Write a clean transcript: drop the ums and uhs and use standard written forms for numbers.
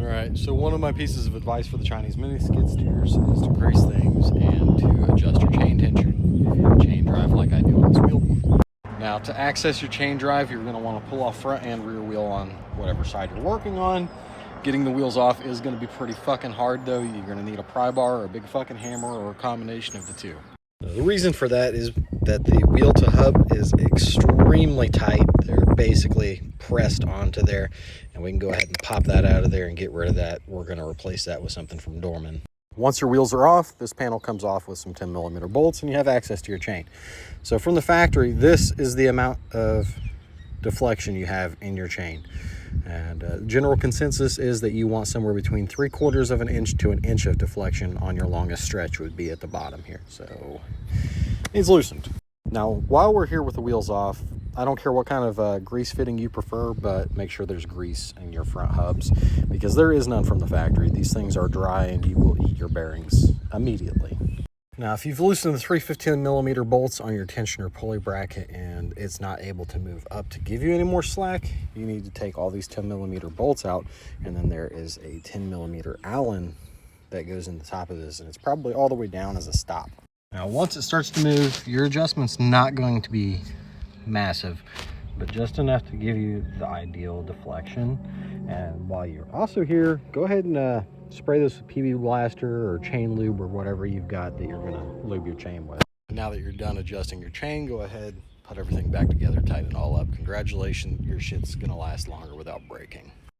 All right, so one of my pieces of advice for the Chinese mini skid steers is to grease things and to adjust your chain tension if you have a chain drive like I do on this wheel. Now, to access your chain drive, you're going to want to pull off front and rear wheel on whatever side you're working on. Getting the wheels off is going to be pretty fucking hard, though. You're going to need a pry bar or a big fucking hammer or a combination of the two. The reason for that is that the wheel to hub is extremely tight. They're basically pressed onto there, and we can go ahead and pop that out of there and get rid of that. We're going to replace that with something from Dorman. Once your wheels are off, this panel comes off with some 10mm bolts, and you have access to your chain. So from the factory, this is the amount of deflection you have in your chain. And general consensus is that you want somewhere between 3/4 of an inch to an inch of deflection on your longest stretch would be at the bottom here. So it's loosened. Now, while we're here with the wheels off, I don't care what kind of grease fitting you prefer, but make sure there's grease in your front hubs because there is none from the factory. These things are dry and you will eat your bearings immediately. Now, if you've loosened the 315mm bolts on your tensioner pulley bracket and it's not able to move up to give you any more slack, you need to take all these 10mm bolts out, and then there is a 10mm Allen that goes in the top of this, and it's probably all the way down as a stop. Now, once it starts to move, your adjustment's not going to be massive, but just enough to give you the ideal deflection. And while you're also here, go ahead and spray this with PB Blaster or chain lube or whatever you've got that you're going to lube your chain with. Now that you're done adjusting your chain, go ahead, put everything back together, tighten it all up. Congratulations, your shit's going to last longer without breaking.